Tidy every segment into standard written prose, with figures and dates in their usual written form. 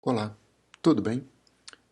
Olá, tudo bem?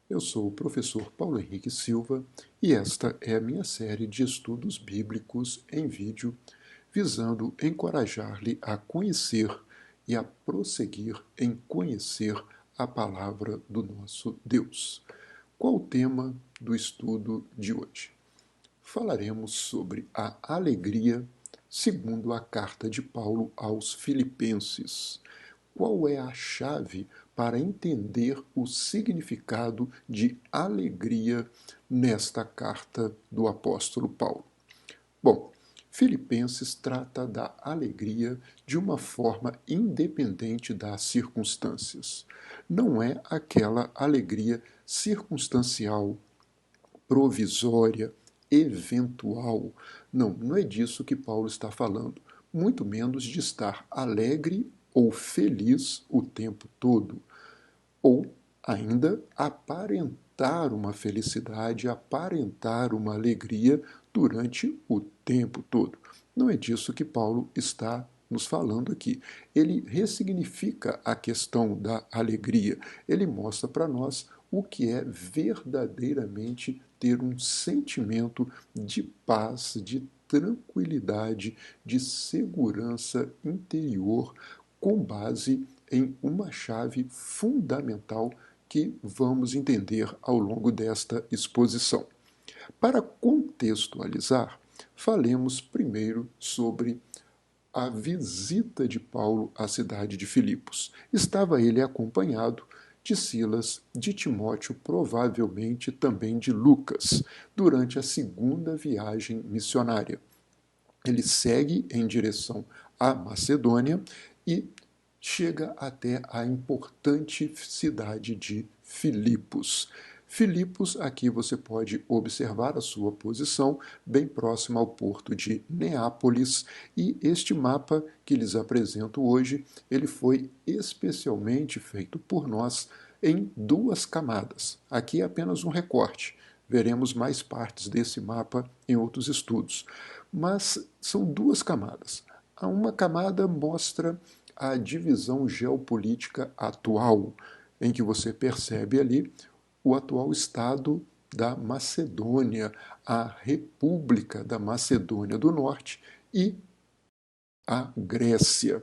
Eu sou o professor Paulo Henrique Silva e esta é a minha série de estudos bíblicos em vídeo, visando encorajar-lhe a conhecer e a prosseguir em conhecer a palavra do nosso Deus. Qual o tema do estudo de hoje? Falaremos sobre a alegria segundo a carta de Paulo aos Filipenses. Qual é a chave para entender o significado de alegria nesta carta do apóstolo Paulo? Bom, Filipenses trata da alegria de uma forma independente das circunstâncias. Não é aquela alegria circunstancial, provisória, eventual. Não é disso que Paulo está falando, muito menos de estar alegre ou feliz o tempo todo, ou ainda aparentar uma felicidade, aparentar uma alegria durante o tempo todo. Não é disso que Paulo está nos falando aqui. Ele ressignifica a questão da alegria. Ele mostra para nós o que é verdadeiramente ter um sentimento de paz, de tranquilidade, de segurança interior, com base em uma chave fundamental que vamos entender ao longo desta exposição. Para contextualizar, falemos primeiro sobre a visita de Paulo à cidade de Filipos. Estava ele acompanhado de Silas, de Timóteo, provavelmente também de Lucas, durante a segunda viagem missionária. Ele segue em direção à Macedônia e chega até a importante cidade de Filipos. Filipos, aqui você pode observar a sua posição bem próxima ao porto de Neápolis, e este mapa que lhes apresento hoje, ele foi especialmente feito por nós em duas camadas. Aqui é apenas um recorte. Veremos mais partes desse mapa em outros estudos. Mas são duas camadas. Uma camada mostra a divisão geopolítica atual, em que você percebe ali o atual estado da Macedônia, a República da Macedônia do Norte e a Grécia.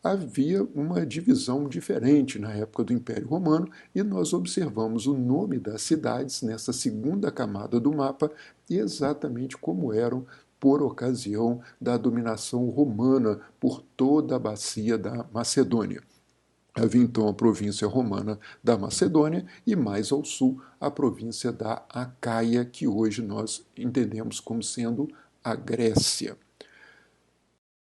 Havia uma divisão diferente na época do Império Romano e nós observamos o nome das cidades nessa segunda camada do mapa exatamente como eram por ocasião da dominação romana por toda a bacia da Macedônia. Havia então a província romana da Macedônia e mais ao sul a província da Acaia, que hoje nós entendemos como sendo a Grécia.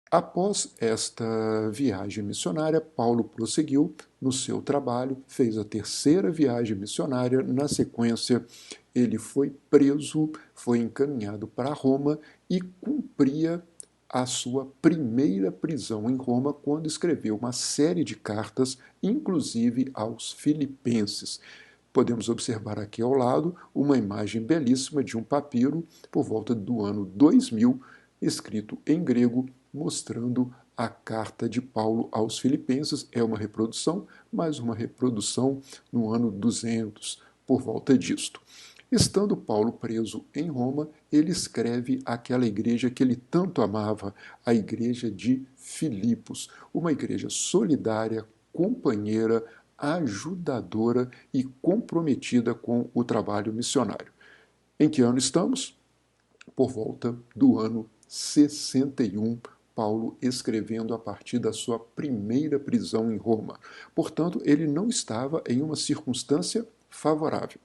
Após esta viagem missionária, Paulo prosseguiu no seu trabalho, fez a terceira viagem missionária. Na sequência, ele foi preso, foi encaminhado para Roma e cumpria a sua primeira prisão em Roma quando escreveu uma série de cartas, inclusive aos filipenses. Podemos observar aqui ao lado uma imagem belíssima de um papiro por volta do ano 2000, escrito em grego, mostrando a carta de Paulo aos Filipenses. É uma reprodução, mas uma reprodução no ano 200, por volta disto. Estando Paulo preso em Roma, ele escreve àquela igreja que ele tanto amava, a igreja de Filipos, uma igreja solidária, companheira, ajudadora e comprometida com o trabalho missionário. Em que ano estamos? Por volta do ano 61, Paulo escrevendo a partir da sua primeira prisão em Roma. Portanto, ele não estava em uma circunstância favorável,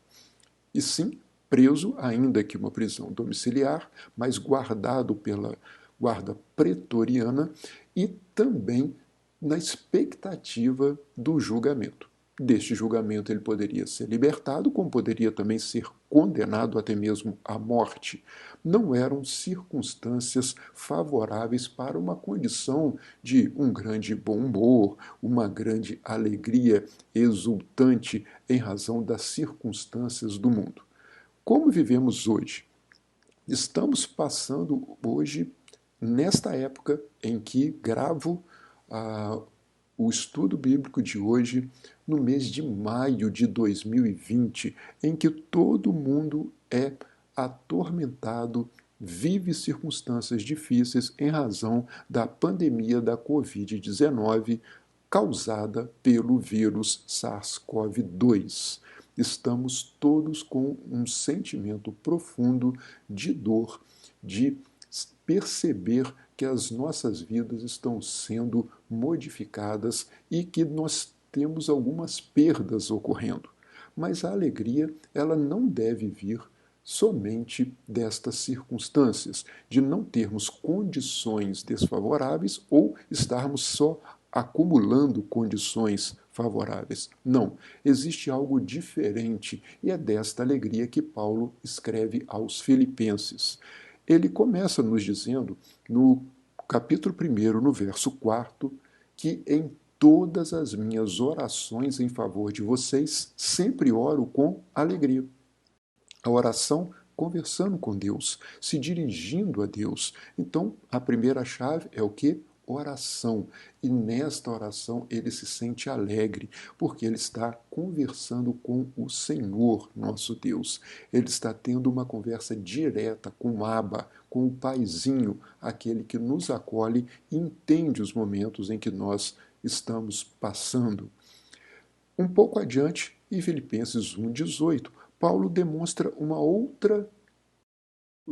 e sim preso, ainda que uma prisão domiciliar, mas guardado pela guarda pretoriana e também na expectativa do julgamento. Deste julgamento ele poderia ser libertado, como poderia também ser condenado até mesmo à morte. Não eram circunstâncias favoráveis para uma condição de um grande bom humor, uma grande alegria exultante em razão das circunstâncias do mundo. Como vivemos hoje? Estamos passando hoje, nesta época em que gravo o estudo bíblico de hoje no mês de maio de 2020, em que todo mundo é atormentado, vive circunstâncias difíceis em razão da pandemia da Covid-19 causada pelo vírus SARS-CoV-2. Estamos todos com um sentimento profundo de dor, de perceber que as nossas vidas estão sendo modificadas e que nós temos algumas perdas ocorrendo. Mas a alegria, ela não deve vir somente destas circunstâncias, de não termos condições desfavoráveis ou estarmos só acumulando condições favoráveis. Não, existe algo diferente e é desta alegria que Paulo escreve aos Filipenses. Ele começa nos dizendo, no capítulo 1, no verso 4, que em todas as minhas orações em favor de vocês, sempre oro com alegria. A oração conversando com Deus, se dirigindo a Deus. Então, a primeira chave é o quê? Oração. E nesta oração ele se sente alegre, porque ele está conversando com o Senhor, nosso Deus. Ele está tendo uma conversa direta com Abba, com o Paizinho, aquele que nos acolhe e entende os momentos em que nós estamos passando. Um pouco adiante, em Filipenses 1,18, Paulo demonstra uma outra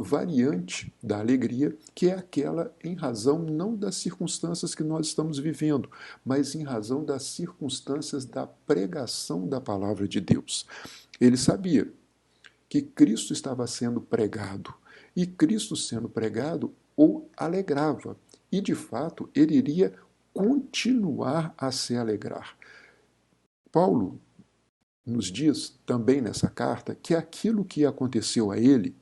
variante da alegria, que é aquela em razão não das circunstâncias que nós estamos vivendo, mas em razão das circunstâncias da pregação da palavra de Deus. Ele sabia que Cristo estava sendo pregado, e Cristo sendo pregado o alegrava, e de fato ele iria continuar a se alegrar. Paulo nos diz também nessa carta que aquilo que aconteceu a ele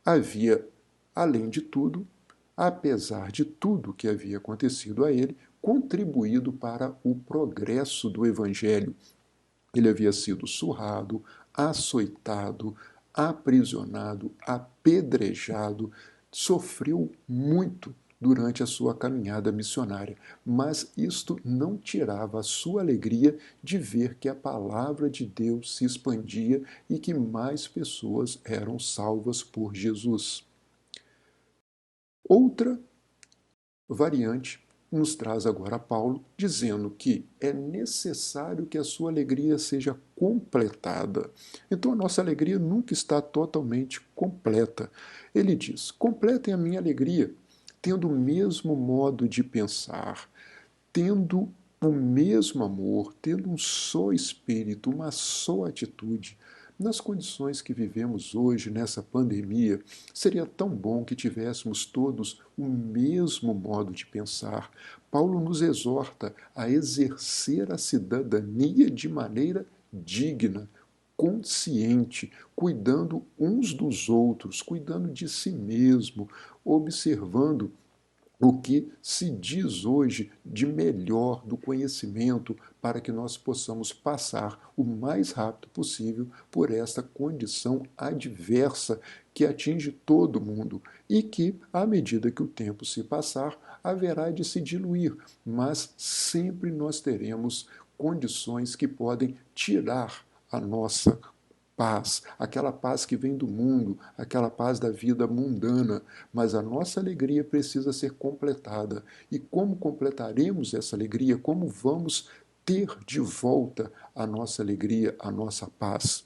havia, além de tudo, apesar de tudo que havia acontecido a ele, contribuído para o progresso do Evangelho. Ele havia sido surrado, açoitado, aprisionado, apedrejado, sofreu muito durante a sua caminhada missionária, mas isto não tirava a sua alegria de ver que a palavra de Deus se expandia e que mais pessoas eram salvas por Jesus. Outra variante nos traz agora Paulo, dizendo que é necessário que a sua alegria seja completada. Então a nossa alegria nunca está totalmente completa. Ele diz: completem a minha alegria, tendo o mesmo modo de pensar, tendo o mesmo amor, tendo um só espírito, uma só atitude. Nas condições que vivemos hoje, nessa pandemia, seria tão bom que tivéssemos todos o mesmo modo de pensar. Paulo nos exorta a exercer a cidadania de maneira digna, consciente, cuidando uns dos outros, cuidando de si mesmo, observando o que se diz hoje de melhor do conhecimento para que nós possamos passar o mais rápido possível por esta condição adversa que atinge todo mundo e que, à medida que o tempo se passar, haverá de se diluir, mas sempre nós teremos condições que podem tirar a nossa paz, aquela paz que vem do mundo, aquela paz da vida mundana, mas a nossa alegria precisa ser completada. E como completaremos essa alegria? Como vamos ter de volta a nossa alegria, a nossa paz?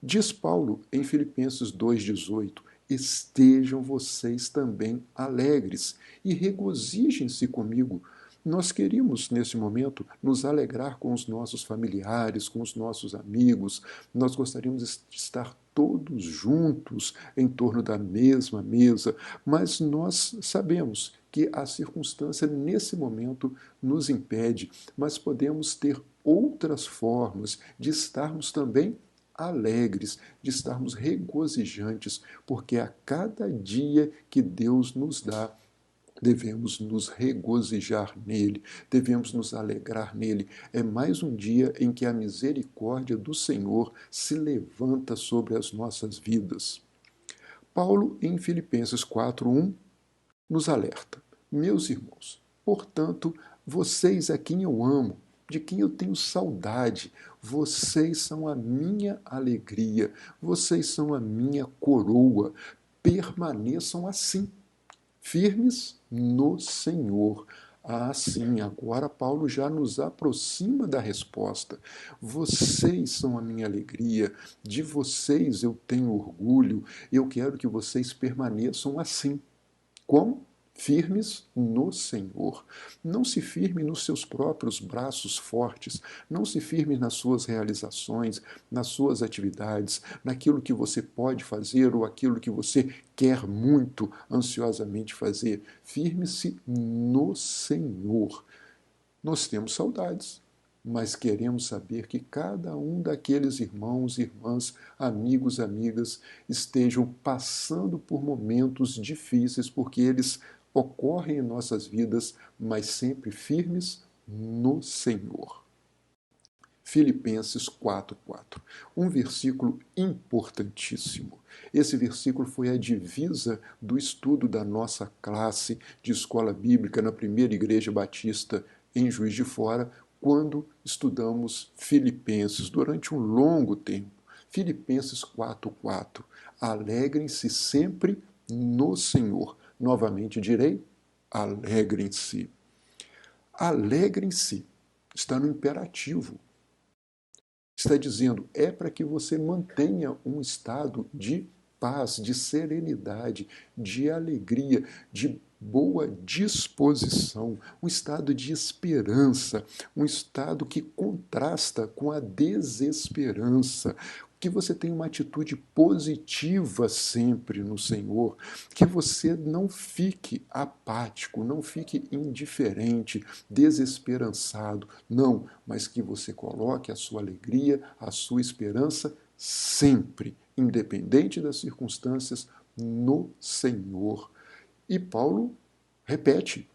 Diz Paulo em Filipenses 2,18: estejam vocês também alegres e regozijem-se comigo. Nós queríamos, nesse momento, nos alegrar com os nossos familiares, com os nossos amigos. Nós gostaríamos de estar todos juntos em torno da mesma mesa, mas nós sabemos que a circunstância nesse momento nos impede, mas podemos ter outras formas de estarmos também alegres, de estarmos regozijantes, porque a cada dia que Deus nos dá, devemos nos regozijar nele, devemos nos alegrar nele. É mais um dia em que a misericórdia do Senhor se levanta sobre as nossas vidas. Paulo, em Filipenses 4:1, nos alerta: meus irmãos, portanto, Vocês é quem eu amo, de quem eu tenho saudade. Vocês são a minha alegria, vocês são a minha coroa. Permaneçam assim, firmes no Senhor. Ah, sim, agora Paulo já nos aproxima da resposta. Vocês são a minha alegria, de vocês eu tenho orgulho, eu quero que vocês permaneçam assim. Como? Firmes no Senhor. Não se firme nos seus próprios braços fortes, não se firme nas suas realizações, nas suas atividades, naquilo que você pode fazer ou aquilo que você quer muito ansiosamente fazer. Firme-se no Senhor. Nós temos saudades, mas queremos saber que cada um daqueles irmãos, irmãs, amigos, amigas estejam passando por momentos difíceis, porque eles ocorrem em nossas vidas, mas sempre firmes no Senhor. Filipenses 4:4, um versículo importantíssimo. Esse versículo foi a divisa do estudo da nossa classe de escola bíblica na primeira igreja batista em Juiz de Fora, quando estudamos Filipenses durante um longo tempo. Filipenses 4:4. Alegrem-se sempre no Senhor. Novamente direi, alegrem-se. Alegrem-se. Está no imperativo. Está dizendo, é para que você mantenha um estado de paz, de serenidade, de alegria, de boa disposição, um estado de esperança, um estado que contrasta com a desesperança, que você tenha uma atitude positiva sempre no Senhor, que você não fique apático, não fique indiferente, desesperançado, não, mas que você coloque a sua alegria, a sua esperança sempre, independente das circunstâncias, no Senhor. E Paulo repete,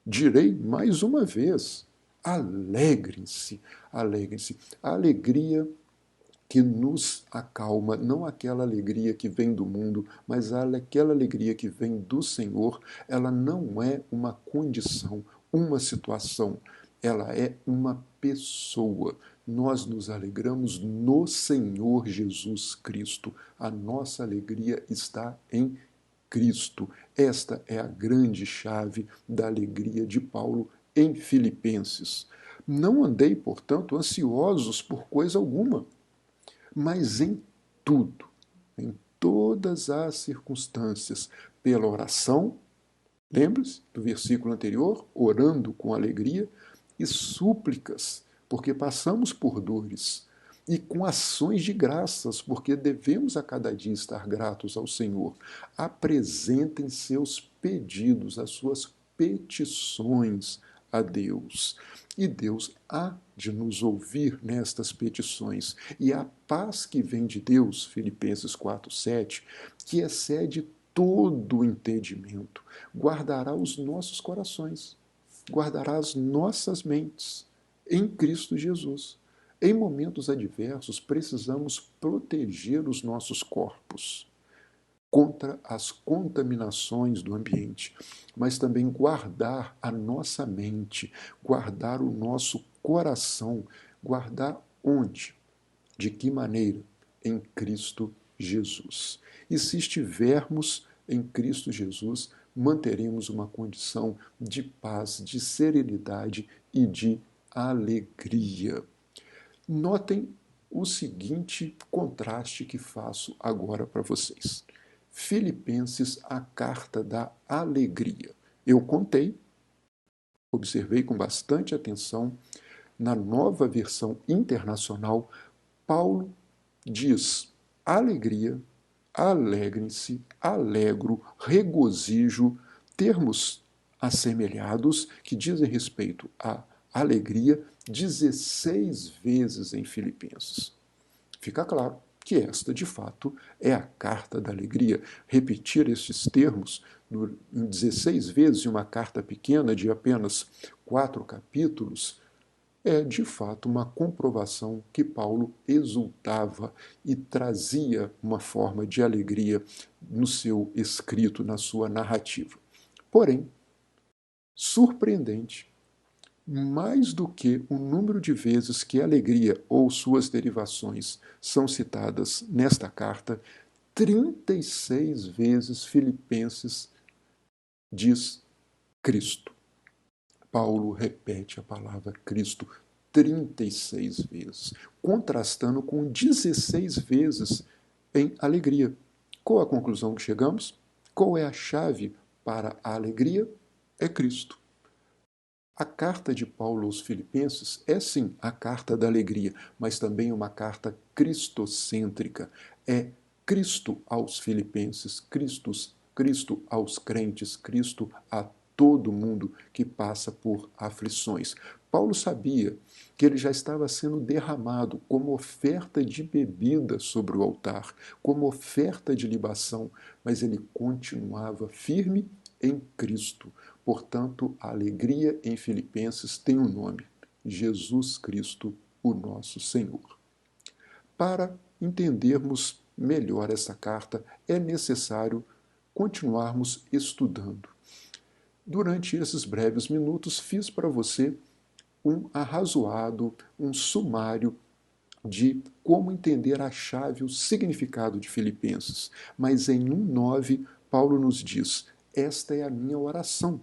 direi mais uma vez, alegrem-se, alegrem-se. A alegria que nos acalma, não aquela alegria que vem do mundo, mas aquela alegria que vem do Senhor, ela não é uma condição, uma situação, ela é uma pessoa. Nós nos alegramos no Senhor Jesus Cristo. A nossa alegria está em Cristo. Esta é a grande chave da alegria de Paulo em Filipenses. Não andei, portanto, ansiosos por coisa alguma, mas em tudo, em todas as circunstâncias, pela oração, lembre-se do versículo anterior, orando com alegria, e súplicas, porque passamos por dores, e com ações de graças, porque devemos a cada dia estar gratos ao Senhor. Apresentem seus pedidos, as suas petições a Deus. E Deus há de nos ouvir nestas petições. E a paz que vem de Deus, Filipenses 4:7, que excede todo o entendimento, guardará os nossos corações, guardará as nossas mentes em Cristo Jesus. Em momentos adversos, precisamos proteger os nossos corpos contra as contaminações do ambiente, mas também guardar a nossa mente, guardar o nosso coração, guardar onde? De que maneira? Em Cristo Jesus. E se estivermos em Cristo Jesus, manteremos uma condição de paz, de serenidade e de alegria. Notem o seguinte contraste que faço agora para vocês. Filipenses, a carta da alegria. Eu contei, observei com bastante atenção, na nova versão internacional, Paulo diz alegria, alegrem-se, alegro, regozijo, termos assemelhados que dizem respeito à alegria 16 vezes em Filipenses. Fica claro que esta, de fato, é a carta da alegria. Repetir estes termos em 16 vezes em uma carta pequena de apenas 4 capítulos é, de fato, uma comprovação que Paulo exultava e trazia uma forma de alegria no seu escrito, na sua narrativa. Porém, surpreendente, mais do que o número de vezes que alegria ou suas derivações são citadas nesta carta, 36 vezes Filipenses diz Cristo. Paulo repete a palavra Cristo 36 vezes, contrastando com 16 vezes em alegria. Qual a conclusão que chegamos? Qual é a chave para a alegria? É Cristo. A carta de Paulo aos Filipenses é sim a carta da alegria, mas também uma carta cristocêntrica. É Cristo aos Filipenses, Cristo aos crentes, Cristo a todo mundo que passa por aflições. Paulo sabia que ele já estava sendo derramado como oferta de bebida sobre o altar, como oferta de libação, mas ele continuava firme em Cristo. Portanto, a alegria em Filipenses tem um nome: Jesus Cristo, o nosso Senhor. Para entendermos melhor essa carta, é necessário continuarmos estudando. Durante esses breves minutos, fiz para você um arrazoado, um sumário de como entender a chave, o significado de Filipenses. Mas em 1:9, Paulo nos diz: esta é a minha oração,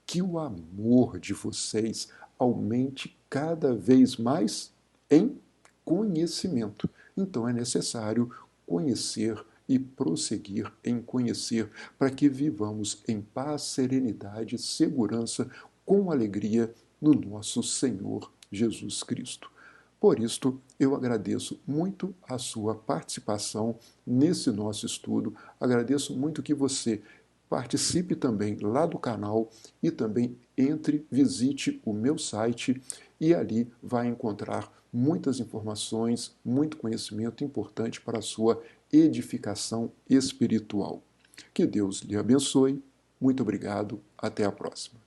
que o amor de vocês aumente cada vez mais em conhecimento. Então é necessário conhecer e prosseguir em conhecer, para que vivamos em paz, serenidade, segurança, com alegria no nosso Senhor Jesus Cristo. Por isto, eu agradeço muito a sua participação nesse nosso estudo, agradeço muito que você participe também lá do canal e também visite o meu site e ali vai encontrar muitas informações, muito conhecimento importante para a sua edificação espiritual. Que Deus lhe abençoe. Muito obrigado. Até a próxima.